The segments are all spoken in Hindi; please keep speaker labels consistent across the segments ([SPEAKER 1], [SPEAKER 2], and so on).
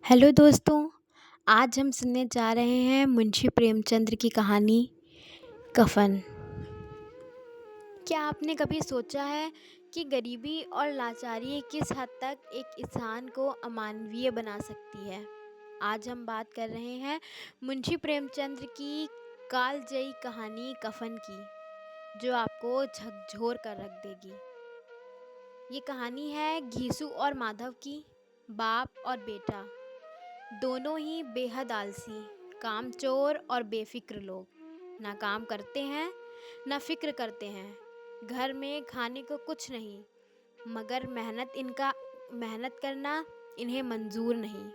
[SPEAKER 1] हेलो दोस्तों। आज हम सुनने जा रहे हैं मुंशी प्रेमचंद्र की कहानी कफ़न। क्या आपने कभी सोचा है कि गरीबी और लाचारी किस हद तक एक इंसान को अमानवीय बना सकती है। आज हम बात कर रहे हैं मुंशी प्रेमचंद्र की कालजयी कहानी कफ़न की, जो आपको झकझोर कर रख देगी। ये कहानी है घीसू और माधव की। बाप और बेटा दोनों ही बेहद आलसी, कामचोर और बेफिक्र लोग। ना काम करते हैं ना फिक्र करते हैं। घर में खाने को कुछ नहीं, मगर मेहनत करना इन्हें मंजूर नहीं।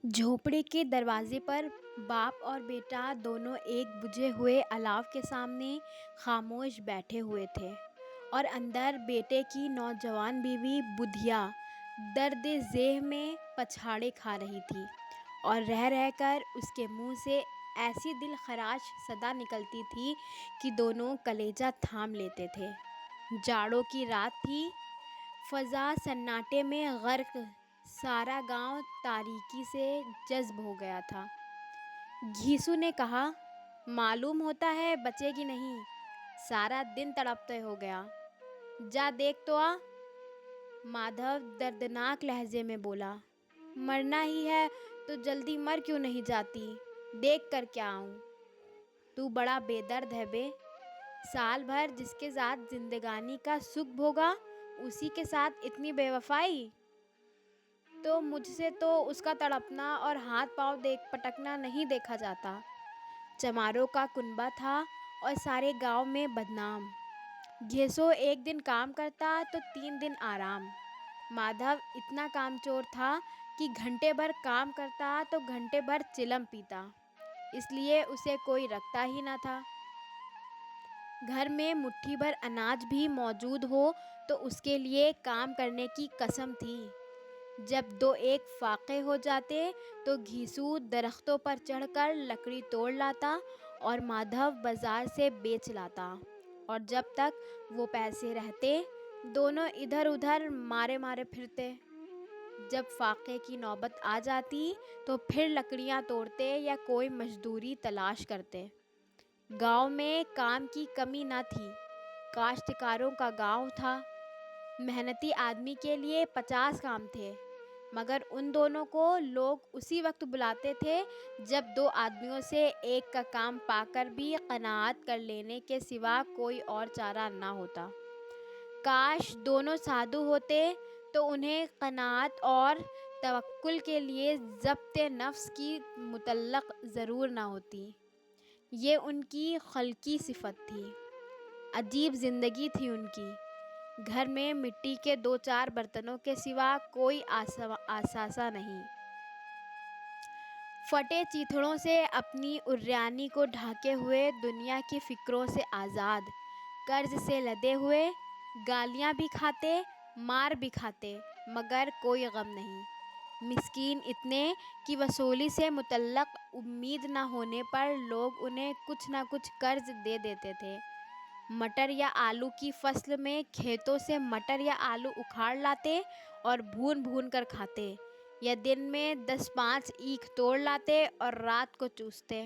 [SPEAKER 1] झोपड़ी के दरवाजे पर बाप और बेटा दोनों एक बुझे हुए अलाव के सामने खामोश बैठे हुए थे, और अंदर बेटे की नौजवान बीवी बुधिया दर्द ज़ेह में पछाड़े खा रही थी, और रह रहकर उसके मुंह से ऐसी दिल खराश सदा निकलती थी कि दोनों कलेजा थाम लेते थे। जाड़ों की रात थी, फ़ज़ा सन्नाटे में गर्क, सारा गांव तारीकी से जज्ब हो गया था। घीसू ने कहा, मालूम होता है बचेगी नहीं, सारा दिन तड़पते हो गया, जा देख तो आ। माधव दर्दनाक लहजे में बोला, मरना ही है तो जल्दी मर क्यों नहीं जाती, देख कर क्या आऊँ। तू बड़ा बेदर्द है बे। साल भर जिसके साथ जिंदगानी का सुख भोगा, उसी के साथ इतनी बेवफाई। तो मुझसे तो उसका तड़पना और हाथ पांव देख पटकना नहीं देखा जाता। चमारों का कुनबा था और सारे गांव में बदनाम। घेसो एक दिन काम करता तो 3 दिन आराम। माधव इतना कामचोर था कि घंटे भर काम करता तो घंटे भर चिलम पीता, इसलिए उसे कोई रखता ही न था। घर में मुट्ठी भर अनाज भी मौजूद हो तो उसके लिए काम करने की कसम थी। जब दो एक फाके हो जाते तो घीसू दरख्तों पर चढ़कर लकड़ी तोड़ लाता और माधव बाजार से बेच लाता, और जब तक वो पैसे रहते दोनों इधर उधर मारे मारे फिरते। जब फाके की नौबत आ जाती तो फिर लकड़ियां तोड़ते या कोई मजदूरी तलाश करते। गांव में काम की कमी न थी, काश्तकारों का गांव था। मेहनती आदमी के लिए 50 काम थे, मगर उन दोनों को लोग उसी वक्त बुलाते थे जब दो आदमियों से एक का काम पाकर भी कनाअत कर लेने के सिवा कोई और चारा ना होता। काश दोनों साधु होते तो उन्हें कनाअत और तवक्कुल के लिए ज़ब्ते नफ्स की मुतल्लक ज़रूर ना होती। ये उनकी खल्की सिफत थी। अजीब ज़िंदगी थी उनकी। घर में मिट्टी के 2-4 बर्तनों के सिवा कोई आसासा नहीं। फटे चीथड़ों से अपनी उर्रानी को ढाके हुए, दुनिया की फिक्रों से आज़ाद, कर्ज से लदे हुए, गालियाँ भी खाते, मार भी खाते, मगर कोई गम नहीं। मिस्कीन इतने कि वसूली से मुतल्लक उम्मीद न होने पर लोग उन्हें कुछ न कुछ कर्ज दे देते थे। मटर या आलू की फसल में खेतों से मटर या आलू उखाड़ लाते और भून भून कर खाते, या दिन में 10-5 ईख तोड़ लाते और रात को चूसते।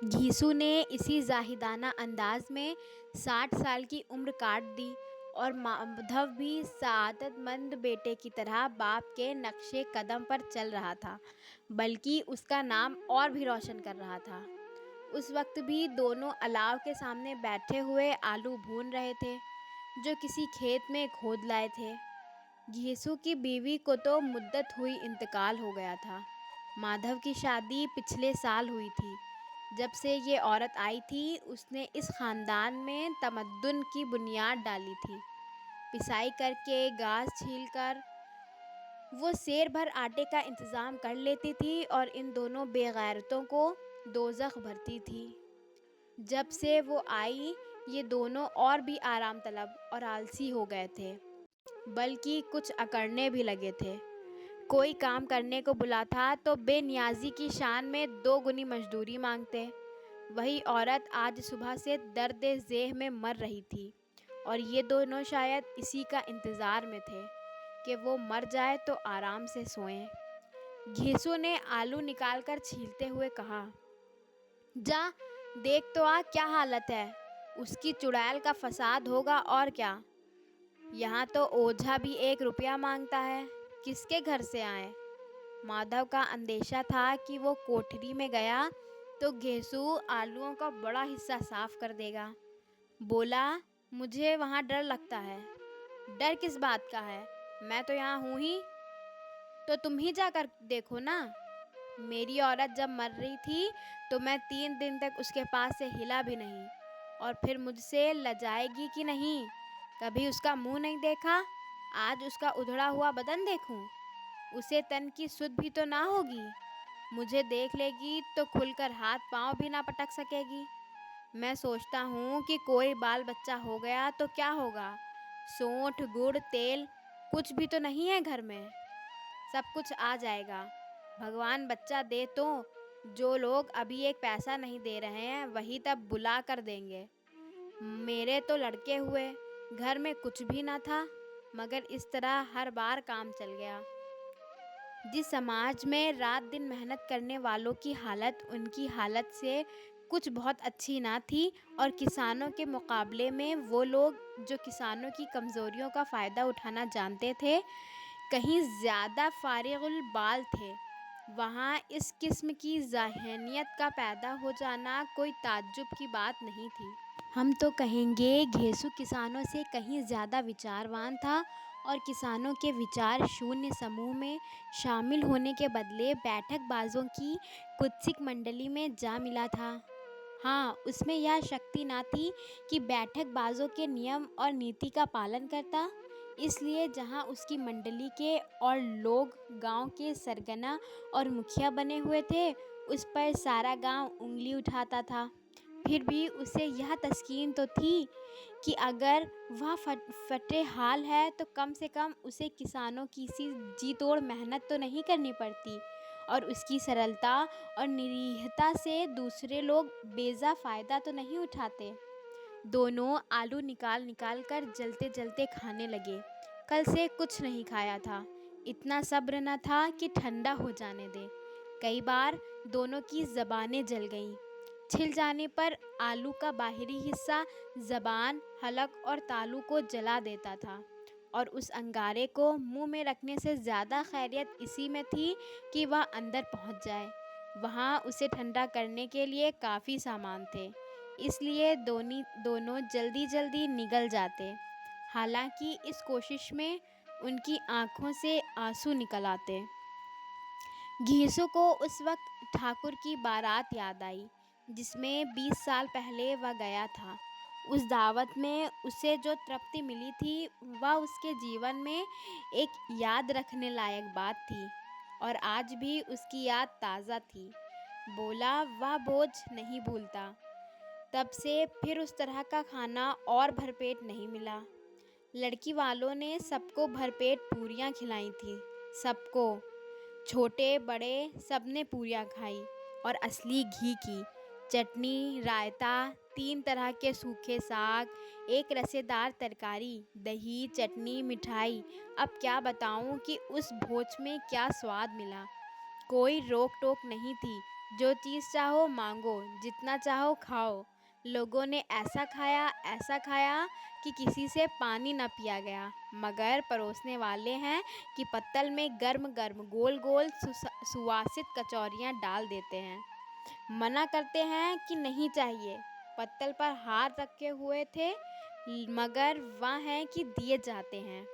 [SPEAKER 1] घीसू ने इसी जाहिदाना अंदाज में 60 साल की उम्र काट दी, और माधव भी सआदतमंद बेटे की तरह बाप के नक्शे कदम पर चल रहा था, बल्कि उसका नाम और भी रोशन कर रहा था। उस वक्त भी दोनों अलाव के सामने बैठे हुए आलू भून रहे थे, जो किसी खेत में खोद लाए थे। घीसू की बीवी को तो मुद्दत हुई इंतकाल हो गया था। माधव की शादी पिछले साल हुई थी। जब से ये औरत आई थी, उसने इस खानदान में तमद्दुन की बुनियाद डाली थी। पिसाई करके, घास छीलकर वो सेर भर आटे का इंतज़ाम कर लेती थी और इन दोनों बेगैरतों को दोज़ख भरती थी। जब से वो आई, ये दोनों और भी आराम तलब और आलसी हो गए थे, बल्कि कुछ अकड़ने भी लगे थे। कोई काम करने को बुलाता तो बेनियाजी की शान में 2 गुनी मजदूरी मांगते। वही औरत आज सुबह से दर्द ज़ेह में मर रही थी, और ये दोनों शायद इसी का इंतज़ार में थे कि वो मर जाए तो आराम से सोएं। घीसू ने आलू निकालकर छीलते हुए कहा, जा देख तो आ क्या हालत है। उसकी चुड़ैल का फसाद होगा और क्या। यहाँ तो ओझा भी 1 रुपया मांगता है, किसके घर से आए। माधव का अंदेशा था कि वो कोठरी में गया तो घेसू आलूओं का बड़ा हिस्सा साफ कर देगा। बोला, मुझे वहाँ डर लगता है। डर किस बात का है, मैं तो यहाँ हूँ ही। तो तुम ही जाकर देखो ना। मेरी औरत जब मर रही थी तो मैं 3 दिन तक उसके पास से हिला भी नहीं, और फिर मुझसे लजाएगी कि नहीं। कभी उसका मुंह नहीं देखा, आज उसका उधड़ा हुआ बदन देखूं। उसे तन की सुध भी तो ना होगी। मुझे देख लेगी तो खुलकर हाथ पांव भी ना पटक सकेगी। मैं सोचता हूँ कि कोई बाल बच्चा हो गया तो क्या होगा। सोंठ गुड़ तेल कुछ भी तो नहीं है घर में, सब कुछ आ जाएगा। भगवान बच्चा दे तो जो लोग अभी 1 पैसा नहीं दे रहे हैं वही तब बुला कर देंगे। मेरे तो लड़के हुए, घर में कुछ भी ना था, मगर इस तरह हर बार काम चल गया। जिस समाज में रात दिन मेहनत करने वालों की हालत उनकी हालत से कुछ बहुत अच्छी ना थी, और किसानों के मुकाबले में वो लोग जो किसानों की कमज़ोरियों का फ़ायदा उठाना जानते थे कहीं ज़्यादा फारिगुल बाल थे, वहाँ इस किस्म की ज़हनियत का पैदा हो जाना कोई ताज्जुब की बात नहीं थी। हम तो कहेंगे घेसू किसानों से कहीं ज़्यादा विचारवान था, और किसानों के विचार शून्य समूह में शामिल होने के बदले बैठकबाजों की कुत्सिक मंडली में जा मिला था। हाँ, उसमें यह शक्ति ना थी कि बैठकबाजों के नियम और नीति का पालन करता। इसलिए जहाँ उसकी मंडली के और लोग गांव के सरगना और मुखिया बने हुए थे, उस पर सारा गांव उंगली उठाता था। फिर भी उसे यह तस्कीन तो थी कि अगर वह फटे हाल है तो कम से कम उसे किसानों की सी जी तोड़ मेहनत तो नहीं करनी पड़ती, और उसकी सरलता और निरीहता से दूसरे लोग बेजा फ़ायदा तो नहीं उठाते। दोनों आलू निकाल निकाल कर जलते जलते खाने लगे। कल से कुछ नहीं खाया था, इतना सब्र न था कि ठंडा हो जाने दे। कई बार दोनों की ज़बानें जल गईं। छिल जाने पर आलू का बाहरी हिस्सा ज़बान, हलक और तालू को जला देता था, और उस अंगारे को मुंह में रखने से ज़्यादा खैरियत इसी में थी कि वह अंदर पहुंच जाए। वहां उसे ठंडा करने के लिए काफ़ी सामान थे, इसलिए दोनों जल्दी जल्दी निगल जाते। हालांकि इस कोशिश में उनकी आंखों से आंसू निकल आते। घीसू को उस वक्त ठाकुर की बारात याद आई जिसमें 20 साल पहले वह गया था। उस दावत में उसे जो तृप्ति मिली थी वह उसके जीवन में एक याद रखने लायक बात थी, और आज भी उसकी याद ताज़ा थी। बोला, वह बोझ नहीं भूलता। तब से फिर उस तरह का खाना और भरपेट नहीं मिला। लड़की वालों ने सबको भरपेट पूरियां खिलाई थी, सबको, छोटे बड़े सबने पूरियां खाई, और असली घी की चटनी, रायता, 3 तरह के सूखे साग, एक रसेदार तरकारी, दही, चटनी, मिठाई। अब क्या बताऊं कि उस भोज में क्या स्वाद मिला। कोई रोक टोक नहीं थी, जो चीज़ चाहो मांगो, जितना चाहो खाओ। लोगों ने ऐसा खाया कि किसी से पानी न पिया गया, मगर परोसने वाले हैं कि पत्तल में गर्म गर्म गोल गोल सुवासित कचौरियाँ डाल देते हैं। मना करते हैं कि नहीं चाहिए। पत्तल पर हाथ रखे हुए थे, मगर वह है कि दिए जाते हैं।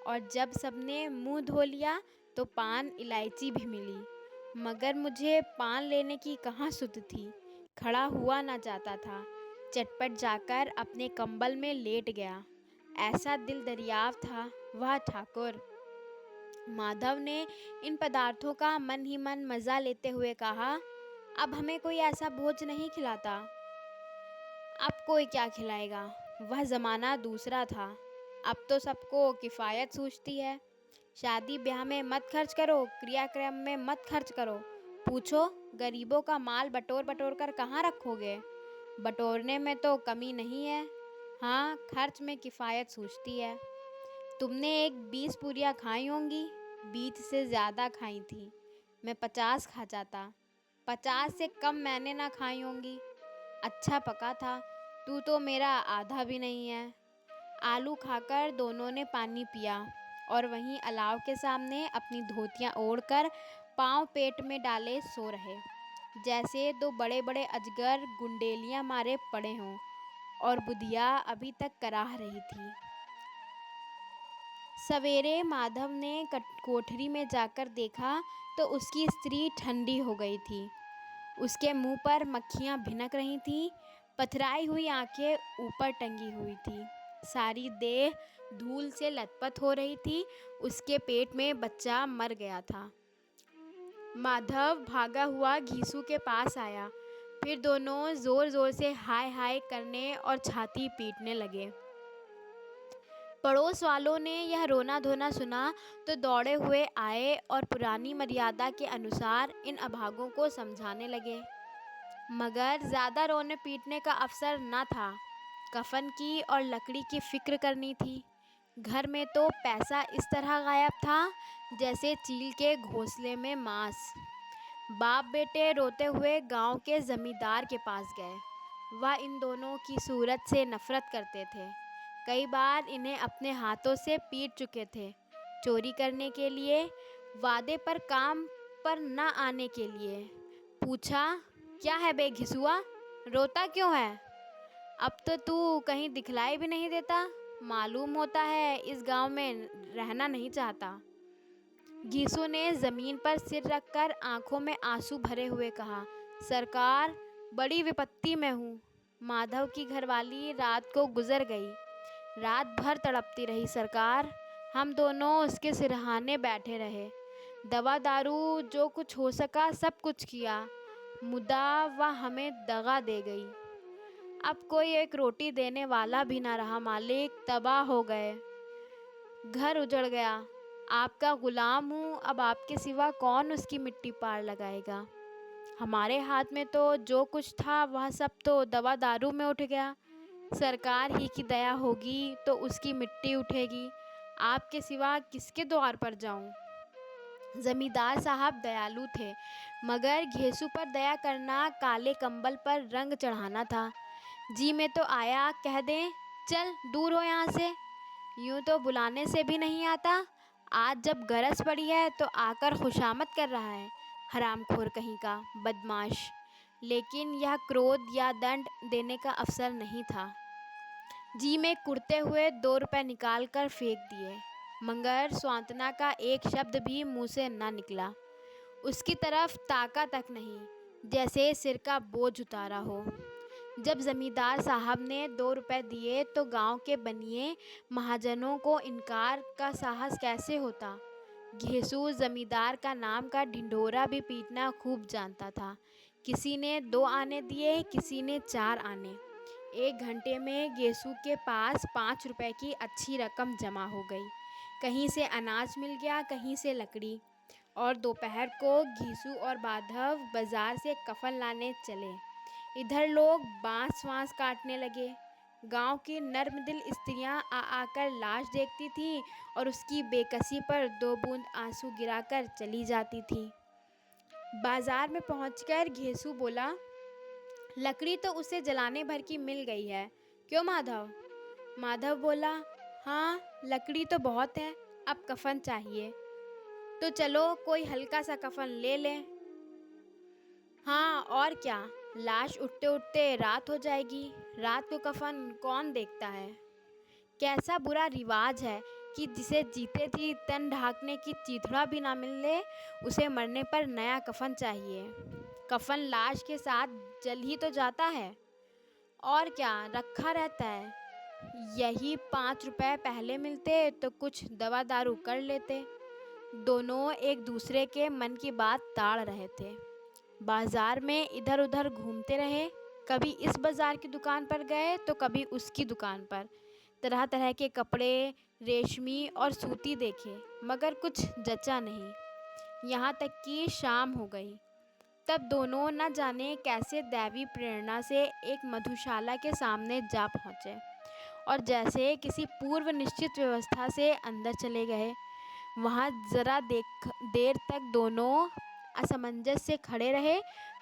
[SPEAKER 1] और जब सबने मुंह धो लिया तो पान इलायची भी मिली, मगर मुझे पान लेने की कहाँ सुध थी। खड़ा हुआ ना जाता था। चटपट जाकर अपने कंबल में लेट गया। ऐसा दिल दरियाव था वह ठाकुर। माधव ने इन पदार्थों का मन ही मन मज़ा लेते हुए कहा, अब हमें कोई ऐसा भोज नहीं खिलाता। अब कोई क्या खिलाएगा, वह ज़माना दूसरा था। अब तो सबको किफ़ायत सूझती है। शादी ब्याह में मत खर्च करो, क्रियाक्रम में मत खर्च करो। पूछो, गरीबों का माल बटोर बटोर कर कहाँ रखोगे। बटोरने में तो कमी नहीं है, हाँ खर्च में किफ़ायत सूझती है। तुमने एक 20 पूरियाँ खाई होंगी। 20 से ज़्यादा खाई थी। मैं 50 खा जाता। 50 से कम मैंने ना खाई होंगी। अच्छा पका था। तू तो मेरा आधा भी नहीं है। आलू खाकर दोनों ने पानी पिया और वहीं अलाव के सामने अपनी धोतियाँ ओढ़कर पाँव पेट में डाले सो रहे, जैसे दो बड़े बड़े अजगर गुंडेलियाँ मारे पड़े हों और बुधिया अभी तक कराह रही थी। सवेरे माधव ने कोठरी में जाकर देखा तो उसकी स्त्री ठंडी हो गई थी। उसके मुंह पर मक्खियाँ भिनक रही थीं। पथराई हुई आंखें ऊपर टंगी हुई थी। सारी देह धूल से लथपथ हो रही थी। उसके पेट में बच्चा मर गया था। माधव भागा हुआ घीसू के पास आया। फिर दोनों जोर जोर से हाय हाय करने और छाती पीटने लगे। पड़ोस वालों ने यह रोना धोना सुना तो दौड़े हुए आए और पुरानी मर्यादा के अनुसार इन अभागों को समझाने लगे, मगर ज़्यादा रोने पीटने का अवसर न था। कफन की और लकड़ी की फिक्र करनी थी। घर में तो पैसा इस तरह गायब था जैसे चील के घोंसले में मांस। बाप बेटे रोते हुए गांव के जमींदार के पास गए। वह इन दोनों की सूरत से नफरत करते थे। कई बार इन्हें अपने हाथों से पीट चुके थे। चोरी करने के लिए, वादे पर काम पर न आने के लिए। पूछा, क्या है बे घिसुआ, रोता क्यों है? अब तो तू कहीं दिखलाई भी नहीं देता। मालूम होता है इस गांव में रहना नहीं चाहता। घीसू ने जमीन पर सिर रखकर आंखों में आंसू भरे हुए कहा, सरकार, बड़ी विपत्ति में हूँ। माधव की घरवाली रात को गुजर गई। रात भर तड़पती रही सरकार। हम दोनों उसके सिरहाने बैठे रहे। दवा दारू जो कुछ हो सका सब कुछ किया, मुदा वह हमें दगा दे गई। अब कोई एक रोटी देने वाला भी ना रहा मालिक, तबाह हो गए। घर उजड़ गया। आपका गुलाम हूँ, अब आपके सिवा कौन उसकी मिट्टी पार लगाएगा। हमारे हाथ में तो जो कुछ था वह सब तो दवा दारू में उठ गया। सरकार ही की दया होगी तो उसकी मिट्टी उठेगी। आपके सिवा किसके द्वार पर जाऊं? जमींदार साहब दयालु थे, मगर घेसू पर दया करना काले कंबल पर रंग चढ़ाना था। जी में तो आया कह दें, चल दूर हो यहाँ से। यूं तो बुलाने से भी नहीं आता। आज जब गरज पड़ी है तो आकर खुशामद कर रहा है, हरामखोर कहीं का बदमाश। लेकिन यह क्रोध या दंड देने का अवसर नहीं था। जी में कुड़ते हुए 2 रुपए निकाल कर फेंक दिए, मगर सांत्वना का एक शब्द भी मुंह से न निकला। उसकी तरफ ताका तक नहीं, जैसे सिर का बोझ उतारा हो। जब जमींदार साहब ने 2 रुपए दिए तो गांव के बनिए महाजनों को इनकार का साहस कैसे होता। घेसू जमींदार का नाम का ढिंढोरा भी पीटना खूब जानता था। किसी ने 2 आने दिए, किसी ने 4 आने। 1 घंटे में घेसू के पास 5 रुपए की अच्छी रकम जमा हो गई। कहीं से अनाज मिल गया, कहीं से लकड़ी। और दोपहर को घीसू और माधव बाजार से कफन लाने चले। इधर लोग बांस वांस काटने लगे। गांव की नर्मदिल स्त्रियां आ आकर लाश देखती थीं और उसकी बेकसी पर 2 बूंद आंसू गिराकर चली जाती थीं। बाजार में पहुंचकर घेसू बोला, लकड़ी तो उसे जलाने भर की मिल गई है, क्यों माधव? माधव बोला, हाँ लकड़ी तो बहुत है, अब कफन चाहिए। तो चलो कोई हल्का सा कफन ले लें। हाँ और क्या, लाश उठते उठते रात हो जाएगी। रात को कफन कौन देखता है। कैसा बुरा रिवाज है कि जिसे जीते जी तन ढांकने की चिथड़ा भी ना मिले, उसे मरने पर नया कफन चाहिए। कफन लाश के साथ जल ही तो जाता है, और क्या रखा रहता है। यही 5 रुपए पहले मिलते तो कुछ दवा दारू कर लेते। दोनों एक दूसरे के मन की बात ताड़ रहे थे। बाजार में इधर उधर घूमते रहे। कभी इस बाजार की दुकान पर गए तो कभी उसकी दुकान पर। तरह तरह के कपड़े, रेशमी और सूती देखे, मगर कुछ जचा नहीं। यहाँ तक कि शाम हो गई। तब दोनों न जाने कैसे दैवी प्रेरणा से एक मधुशाला के सामने जा पहुँचे और जैसे किसी पूर्व निश्चित व्यवस्था से अंदर चले गए। वहाँ जरा देर तक दोनों असमंजस से खड़े रहे।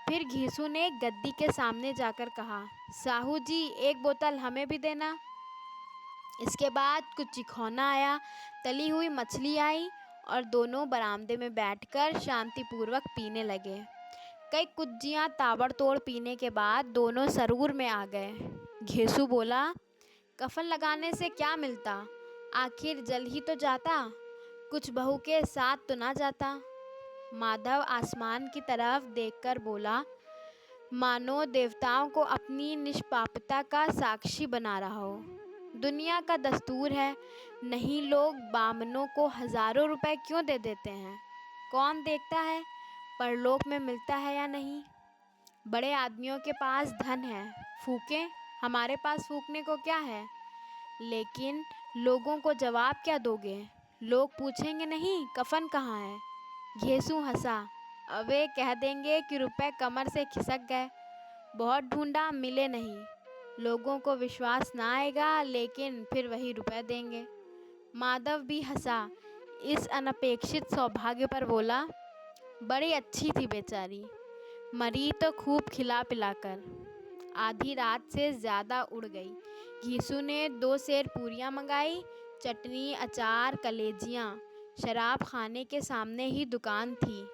[SPEAKER 1] फिर घीसू ने गद्दी के सामने जाकर कहा, साहू जी, एक बोतल हमें भी देना। इसके बाद कुछ चिखौना आया, तली हुई मछली आई और दोनों बरामदे में बैठकर शांतिपूर्वक पीने लगे। कई कुज्जियाँ ताबड़तोड़ पीने के बाद दोनों सरूर में आ गए। घेसू बोला, कफन लगाने से क्या मिलता, आखिर जल ही तो जाता, कुछ बहू के साथ तो ना जाता। माधव आसमान की तरफ देखकर बोला, मानो देवताओं को अपनी निष्पापता का साक्षी बना रहा हो। दुनिया का दस्तूर है, नहीं लोग बामनों को हजारों रुपए क्यों दे देते हैं? कौन देखता है परलोक में मिलता है या नहीं? बड़े आदमियों के पास धन है, फूकें, हमारे पास फूकने को क्या है? लेकिन लोगों को जवाब क्या दोगे? लोग पूछेंगे नहीं कफन कहाँ है? घेसू हंसा, अबे कह देंगे कि रुपए कमर से खिसक गए, बहुत ढूंढा मिले नहीं। लोगों को विश्वास ना आएगा, लेकिन फिर वही रुपए देंगे। माधव भी हंसा, इस अनपेक्षित सौभाग्य पर बोला, बड़ी अच्छी थी बेचारी, मरी तो खूब खिला पिलाकर, आधी रात से ज़्यादा उड़ गई। घीसू ने 2 सेर पूरियाँ मंगाई, चटनी, अचार, कलेजियाँ। शराब खाने के सामने ही दुकान थी।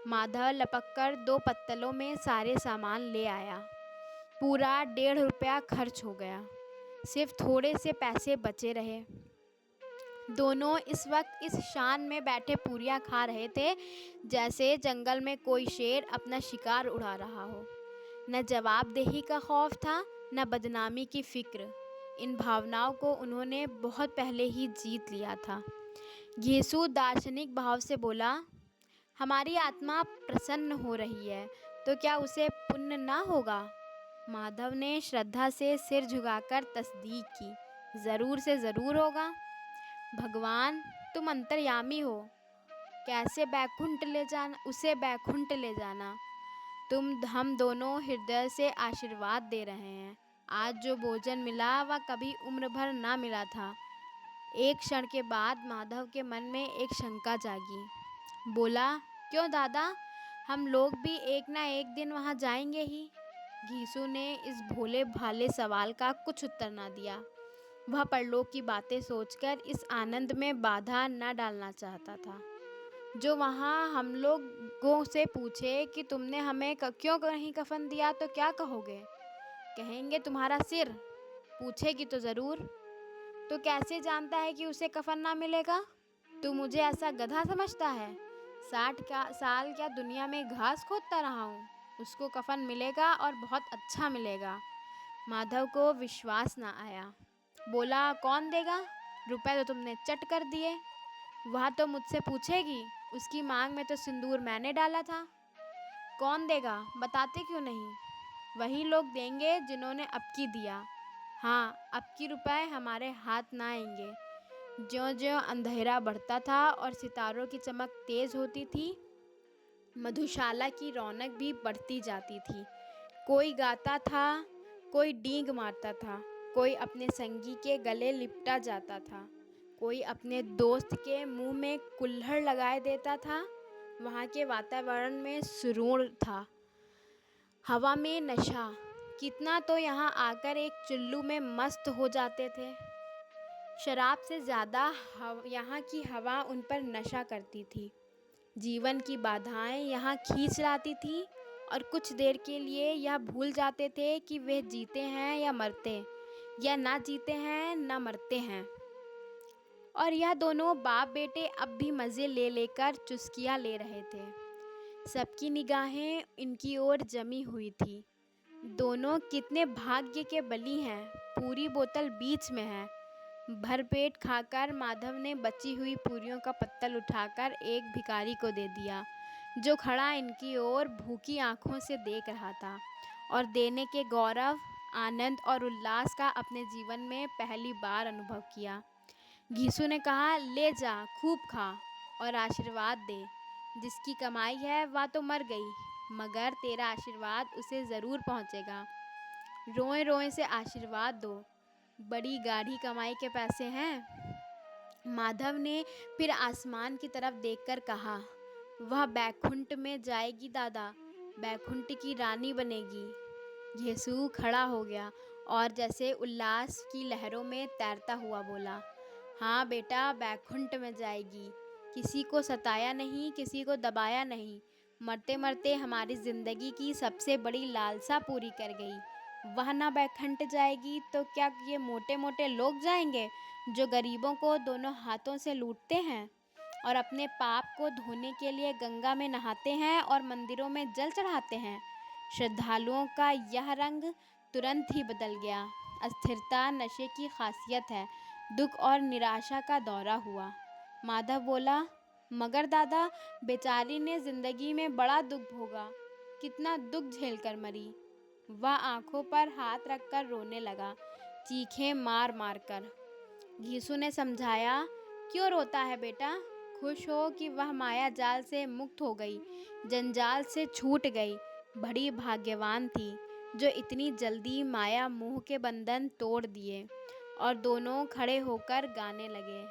[SPEAKER 1] माधव लपक कर 2 पत्तलों में सारे सामान ले आया। पूरा 1.5 रुपया खर्च हो गया, सिर्फ थोड़े से पैसे बचे रहे। दोनों इस वक्त इस शान में बैठे पूरियाँ खा रहे थे जैसे जंगल में कोई शेर अपना शिकार उड़ा रहा हो। न जवाबदेही का खौफ था, न बदनामी की फिक्र। इन भावनाओं को उन्होंने बहुत पहले ही जीत लिया था। घेसू दार्शनिक भाव से बोला, हमारी आत्मा प्रसन्न हो रही है तो क्या उसे पुण्य ना होगा? माधव ने श्रद्धा से सिर झुकाकर तस्दीक की, ज़रूर से ज़रूर होगा। भगवान, तुम अंतर्यामी हो, कैसे बैकुंठ ले जाना, उसे बैकुंठ ले जाना। हम दोनों हृदय से आशीर्वाद दे रहे हैं। आज जो भोजन मिला वह कभी उम्र भर ना मिला था। एक क्षण के बाद माधव के मन में एक शंका जागी। बोला, क्यों दादा, हम लोग भी एक ना एक दिन वहाँ जाएंगे ही। घीसू ने इस भोले भाले सवाल का कुछ उत्तर ना दिया। वह परलोक की बातें सोचकर इस आनंद में बाधा न डालना चाहता था। जो वहाँ हम लोगों से पूछे कि तुमने हमें क्यों नहीं कफन दिया तो क्या कहोगे? कहेंगे तुम्हारा सिर। पूछेगी तो ज़रूर। तो कैसे जानता है कि उसे कफन ना मिलेगा? तू मुझे ऐसा गधा समझता है? 60 साल क्या दुनिया में घास खोदता रहा हूँ? उसको कफन मिलेगा और बहुत अच्छा मिलेगा। माधव को विश्वास ना आया। बोला, कौन देगा? रुपए तो तुमने चट कर दिए। वह तो मुझसे पूछेगी, उसकी मांग में तो सिंदूर मैंने डाला था। कौन देगा, बताते क्यों नहीं? वही लोग देंगे जिन्होंने अबकी दिया। हाँ, अबकी रुपए हमारे हाथ ना आएंगे। ज्यों-ज्यों अंधेरा बढ़ता था और सितारों की चमक तेज होती थी, मधुशाला की रौनक भी बढ़ती जाती थी। कोई गाता था, कोई डींग मारता था, कोई अपने संगी के गले लिपटा जाता था, कोई अपने दोस्त के मुंह में कुल्हड़ लगाए देता था। वहाँ के वातावरण में सुरूर था, हवा में नशा। कितना तो यहाँ आकर एक चुल्लू में मस्त हो जाते थे। शराब से ज़्यादा यहाँ की हवा उन पर नशा करती थी। जीवन की बाधाएं यहाँ खींच लाती थी और कुछ देर के लिए यह भूल जाते थे कि वे जीते हैं या मरते, या ना जीते हैं ना मरते हैं। और यह दोनों बाप बेटे अब भी मज़े ले लेकर चुस्कियाँ ले रहे थे। सबकी निगाहें इनकी ओर जमी हुई थी। दोनों कितने भाग्य के बली हैं। पूरी बोतल बीच में है। भरपेट खाकर माधव ने बची हुई पूरियों का पत्तल उठाकर एक भिखारी को दे दिया, जो खड़ा इनकी ओर भूखी आंखों से देख रहा था और देने के गौरव, आनंद और उल्लास का अपने जीवन में पहली बार अनुभव किया। घीसू ने कहा, ले जा, खूब खा और आशीर्वाद दे। जिसकी कमाई है वह तो मर गई, मगर तेरा आशीर्वाद उसे ज़रूर पहुँचेगा। रोए रोए से आशीर्वाद दो। बड़ी गाढ़ी कमाई के पैसे हैं। माधव ने फिर आसमान की तरफ देखकर कहा, वह बैकुंठ में जाएगी दादा, बैकुंठ की रानी बनेगी। यीशु खड़ा हो गया और जैसे उल्लास की लहरों में तैरता हुआ बोला, हाँ बेटा, बैकुंठ में जाएगी। किसी को सताया नहीं, किसी को दबाया नहीं, मरते मरते हमारी ज़िंदगी की सबसे बड़ी लालसा पूरी कर गई। वह ना बैकुंठ जाएगी तो क्या ये मोटे मोटे लोग जाएंगे, जो गरीबों को दोनों हाथों से लूटते हैं और अपने पाप को धोने के लिए गंगा में नहाते हैं और मंदिरों में जल चढ़ाते हैं। श्रद्धालुओं का यह रंग तुरंत ही बदल गया। अस्थिरता नशे की खासियत है। दुख और निराशा का दौरा हुआ। माधव बोला, मगर दादा, बेचारी ने जिंदगी में बड़ा दुख भोगा, कितना दुख झेलकर मरी। वह आंखों पर हाथ रखकर रोने लगा, चीखें मार मार कर। यीशु ने समझाया, क्यों रोता है बेटा? खुश हो कि वह माया जाल से मुक्त हो गई, जंजाल से छूट गई। बड़ी भाग्यवान थी जो इतनी जल्दी माया मोह के बंधन तोड़ दिए। और दोनों खड़े होकर गाने लगे,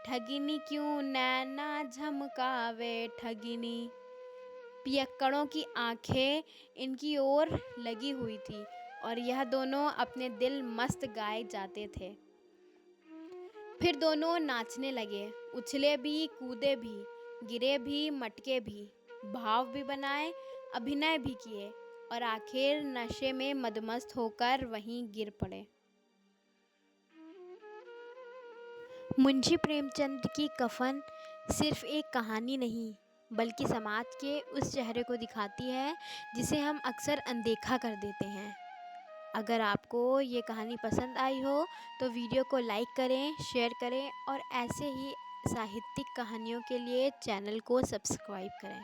[SPEAKER 1] ठगिनी क्यों नैना झमकावे ठगिनी। पियक्कड़ों की आंखें इनकी ओर लगी हुई थी और यह दोनों अपने दिल मस्त गाए जाते थे। फिर दोनों नाचने लगे, उछले भी, कूदे भी, गिरे भी, मटके भी, भाव भी बनाए, अभिनय भी किए और आखिर नशे में मदमस्त होकर वहीं गिर पड़े। मुंशी प्रेमचंद की कफन सिर्फ एक कहानी नहीं, बल्कि समाज के उस चेहरे को दिखाती है जिसे हम अक्सर अनदेखा कर देते हैं। अगर आपको ये कहानी पसंद आई हो तो वीडियो को लाइक करें, शेयर करें और ऐसे ही साहित्यिक कहानियों के लिए चैनल को सब्सक्राइब करें।